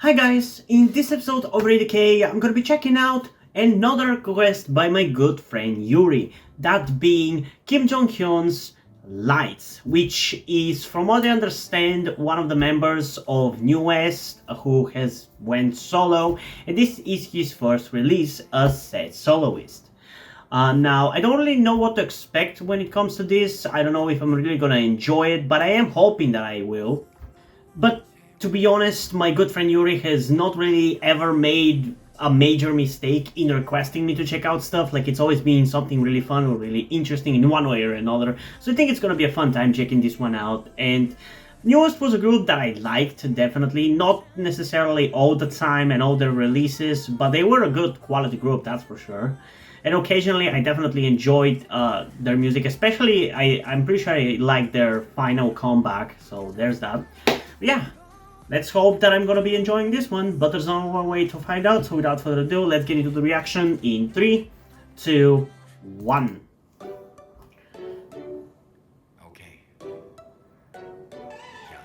Hi guys, in this episode of RadioK, I'm gonna be checking out another request by my good friend Yuri, that being Kim Jong-hyun's Lights, which is, from what I understand, one of the members of New West who has went solo, and this is his first release as said soloist. Now, I don't really know what to expect when it comes to this. I don't know if I'm really gonna enjoy it, but I am hoping that I will. But to be honest, my good friend Yuri has not really ever made a major mistake in requesting me to check out stuff. Like, it's always been something really fun or really interesting in one way or another. So I think it's gonna be a fun time checking this one out. And Newest was a group that I liked, definitely. Not necessarily all the time and all their releases, but they were a good quality group, that's for sure. And occasionally I definitely enjoyed their music, especially I'm pretty sure I liked their final comeback, so there's that. But yeah, let's hope that I'm gonna be enjoying this one, but there's only one way to find out, so without further ado, let's get into the reaction in 3, 2, 1. Okay. Ja.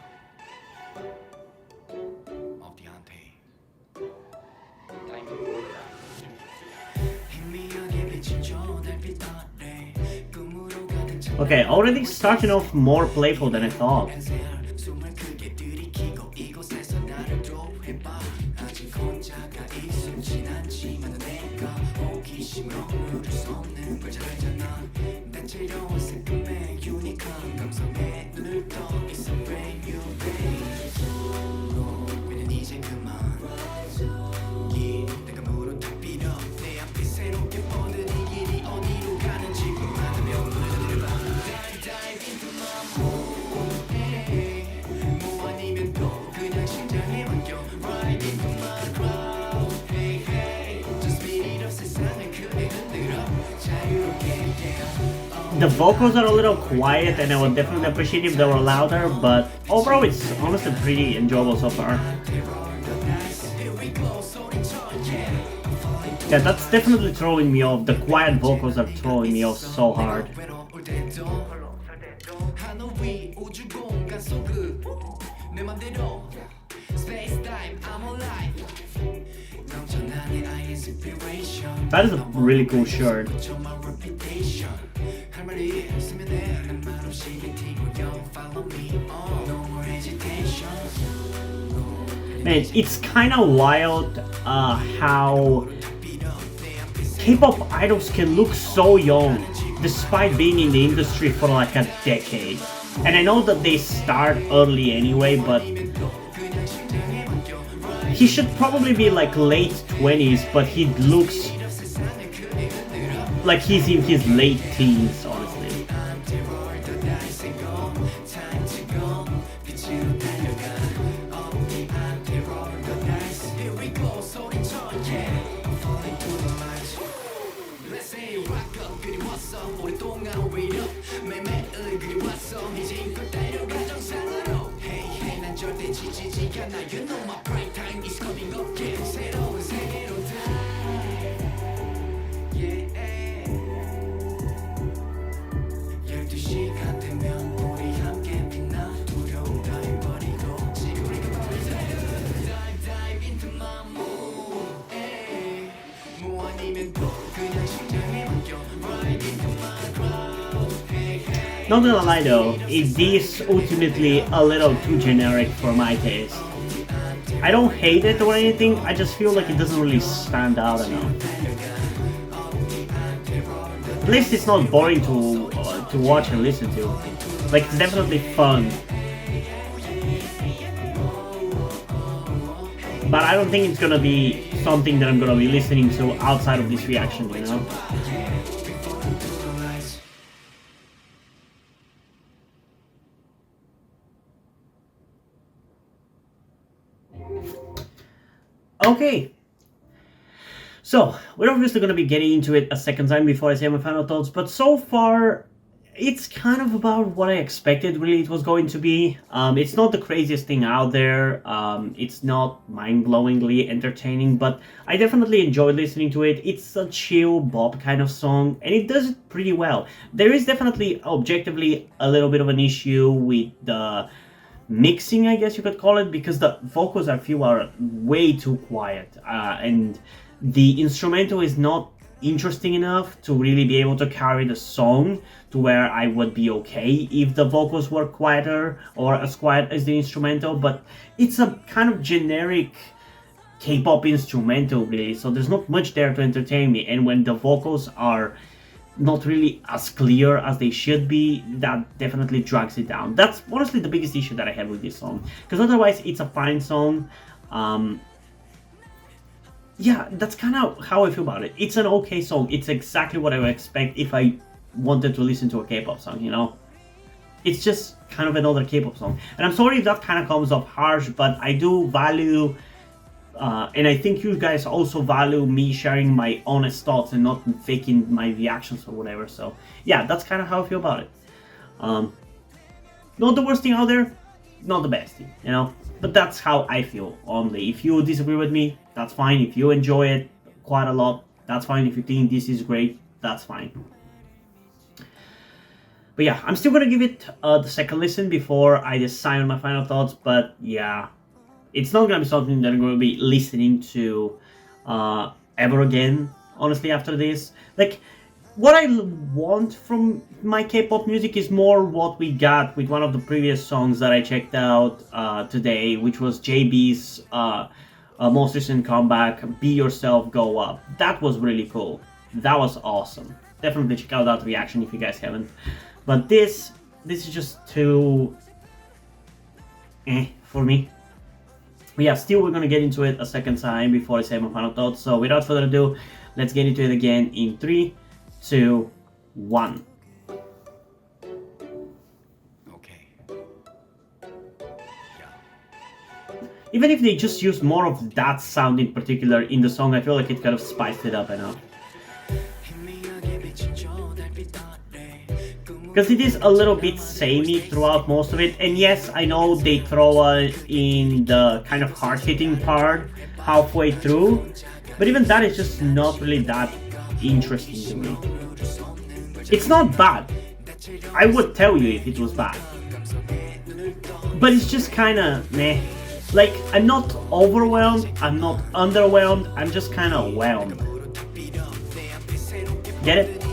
Auf die Hand, hey. Okay, already starting off more playful than I thought. The vocals are a little quiet, and I would definitely appreciate if they were louder, but overall it's honestly pretty enjoyable so far. Yeah, that's definitely throwing me off. The quiet vocals are throwing me off so hard. That is a really cool shirt. Man, it's kind of wild how K-pop idols can look so young despite being in the industry for like a decade. And I know that they start early anyway, but he should probably be like late 20s, but he looks like he's in his late teens, honestly. Not gonna lie though, it is ultimately a little too generic for my taste. I don't hate it or anything, I just feel like it doesn't really stand out enough. At least it's not boring to watch and listen to. Like, it's definitely fun. But I don't think it's gonna be something that I'm gonna be listening to outside of this reaction, you know? Okay, so we're obviously going to be getting into it a second time before I say my final thoughts, but so far it's kind of about what I expected really it was going to be. It's not the craziest thing out there, it's not mind-blowingly entertaining, but I definitely enjoyed listening to it. It's a chill bop kind of song, and it does it pretty well. There is definitely objectively a little bit of an issue with the mixing, I guess you could call it, because the vocals I feel are way too quiet, and the instrumental is not interesting enough to really be able to carry the song to where I would be okay if the vocals were quieter or as quiet as the instrumental. But it's a kind of generic K-pop instrumental, really, so there's not much there to entertain me, and when the vocals are not really as clear as they should be, that definitely drags it down. That's honestly the biggest issue that I have with this song, because otherwise it's a fine song. Yeah, that's kind of how I feel about it. It's an okay song. It's exactly what I would expect if I wanted to listen to a K-pop song, you know? It's just kind of another K-pop song. And I'm sorry if that kind of comes off harsh, but I do value, and I think you guys also value me sharing my honest thoughts and not faking my reactions or whatever. So yeah, that's kind of how I feel about it. Not the worst thing out there, not the best thing, you know? But that's how I feel, only. If you disagree with me, that's fine. If you enjoy it quite a lot, that's fine. If you think this is great, that's fine. But yeah, I'm still gonna give it the second listen before I decide on my final thoughts. But yeah, it's not gonna be something that I'm gonna be listening to ever again, honestly, after this. Like, what I want from my K-pop music is more what we got with one of the previous songs that I checked out today, which was JB's most recent comeback, Be Yourself, Go Up. That was really cool. That was awesome. Definitely check out that reaction if you guys haven't. But this is just too for me. But yeah, still we're gonna get into it a second time before I say my final thoughts. So without further ado, let's get into it again in 3, 2, 1. Okay. Even if they just use more of that sound in particular in the song, I feel like it kind of spiced it up enough. Because it is a little bit samey throughout most of it, and yes, I know they throw in the kind of hard-hitting part halfway through, but even that is just not really that interesting to me. It's not bad. I would tell you if it was bad. But it's just kinda meh. Like, I'm not overwhelmed, I'm not underwhelmed, I'm just kinda whelmed. Get it?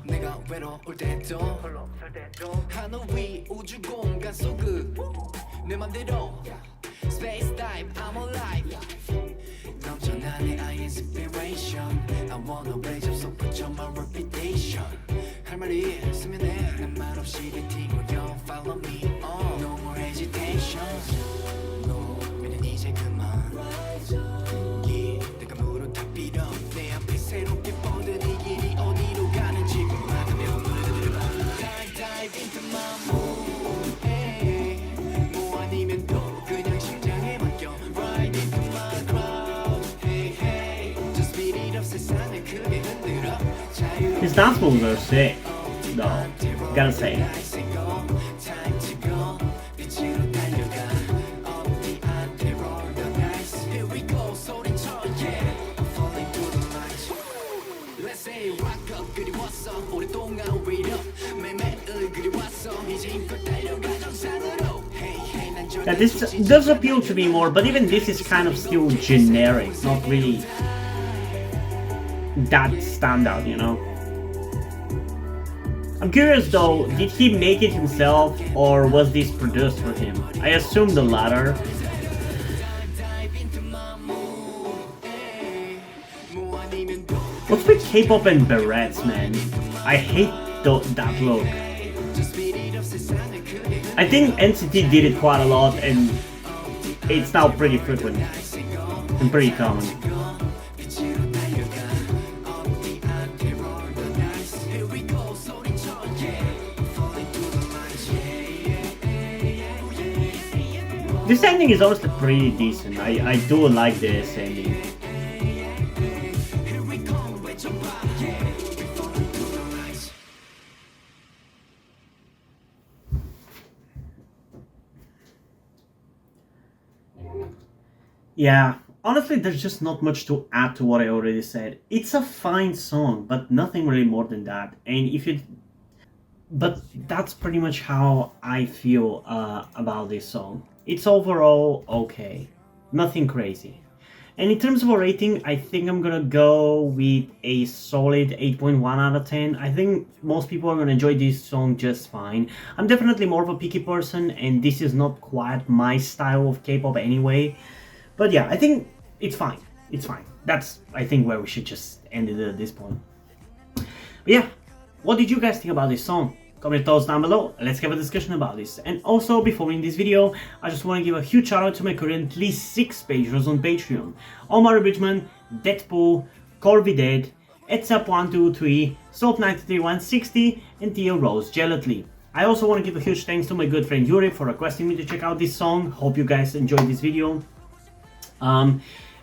내가 외로울 때도 하늘 위 우주 공간 속을 내 맘대로 Space time I'm alive 넘쳐나 내 I inspiration I wanna raise up so put on my reputation 할 말이 있으면 내말 없이 뱉이고 you follow me on No more hesitation 고민은 이제 그만 내가 무릎 다 빌어 내 앞에 새롭게 뻗은 이 길이 어디로 가는지 궁금하다면 Dive into my mood 뭐 아니면 또 그냥 심장에 맡겨 Right into my crowd Hey hey Just beat it up 세상을 크게 흔들어 His dance moves are sick, though, gotta say. Time to go 빛으로 달려가 Up the ante roll the dice Here we go 소리쳐 yeah I'm falling through the lights Let's say rock up 그리웠어 오랫동안 wait up 매매을 그리웠어 이제 힘껏 달려가 정상으로 Hey hey 난 Yeah, this does appeal to me more, but even this is kind of still generic, not really that standout, you know? I'm curious though, did he make it himself or was this produced for him? I assume the latter. What's with K-pop and berets, man? I hate that look. I think NCT did it quite a lot and it's now pretty frequent and pretty common. This ending is honestly pretty decent. I do like this ending. Yeah, honestly, there's just not much to add to what I already said. It's a fine song, but nothing really more than that. And if you, but that's pretty much how I feel about this song. It's overall okay, nothing crazy. And in terms of a rating, I think I'm gonna go with a solid 8.1 out of 10. I think most people are gonna enjoy this song just fine. I'm definitely more of a picky person, and this is not quite my style of K-pop anyway. But yeah, I think it's fine. It's fine. That's, I think, where we should just end it at this point. But yeah, what did you guys think about this song? Comment your thoughts down below, let's have a discussion about this. And also, before we end this video, I just want to give a huge shout out to my currently 6 patrons on Patreon. Omar Bridgman, Deadpool, Corby Dead, Etsap123, Soap93160, and Theo Rose Gelatly. I also want to give a huge thanks to my good friend Yuri for requesting me to check out this song. Hope you guys enjoyed this video.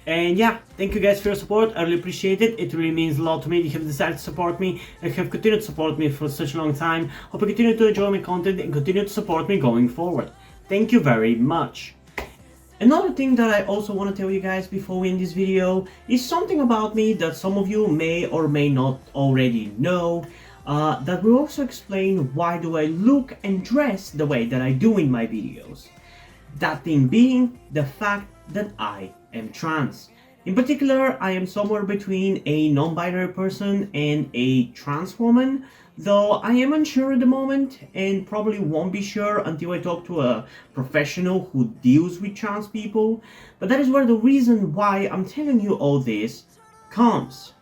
And yeah, thank you guys for your support. I really appreciate it. It really means a lot to me that you have decided to support me and have continued to support me for such a long time. Hope you continue to enjoy my content and continue to support me going forward. Thank you very much. Another thing that I also want to tell you guys before we end this video is something about me that some of you may or may not already know. That will also explain why do I look and dress the way that I do in my videos. That thing being the fact that I am trans. In particular, I am somewhere between a non-binary person and a trans woman, though I am unsure at the moment and probably won't be sure until I talk to a professional who deals with trans people. But that is where the reason why I'm telling you all this comes.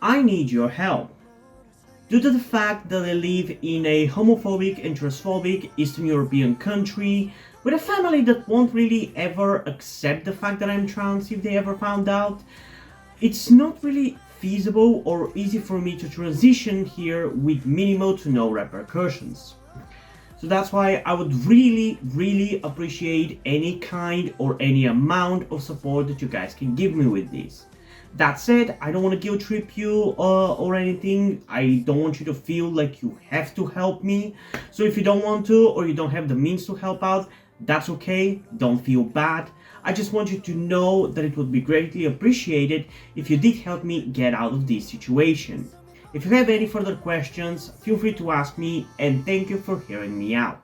I need your help. Due to the fact that I live in a homophobic and transphobic Eastern European country, with a family that won't really ever accept the fact that I'm trans if they ever found out, it's not really feasible or easy for me to transition here with minimal to no repercussions. So that's why I would really appreciate any kind or any amount of support that you guys can give me with this. That said, I don't want to guilt trip you or anything. I don't want you to feel like you have to help me. So if you don't want to or you don't have the means to help out, that's okay, don't feel bad. I just want you to know that it would be greatly appreciated if you did help me get out of this situation. If you have any further questions, feel free to ask me, and thank you for hearing me out.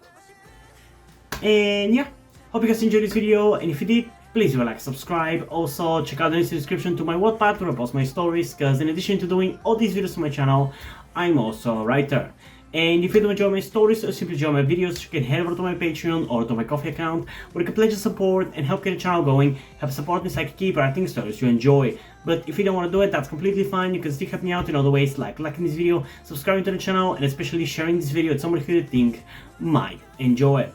And yeah, hope you guys enjoyed this video, and if you did, please leave a like, subscribe. Also, check out the description to my Wattpad where I post my stories, because in addition to doing all these videos on my channel, I'm also a writer. And if you do enjoy my stories or simply enjoy my videos, you can head over to my Patreon or to my Coffee account where you can pledge your support and help get the channel going, help support me so I can keep writing stories you enjoy. But if you don't want to do it, that's completely fine. You can still help me out in other ways, like liking this video, subscribing to the channel, and especially sharing this video with somebody who you think might enjoy it.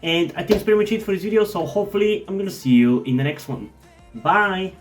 And I think that's pretty much it for this video, so hopefully I'm gonna see you in the next one. Bye!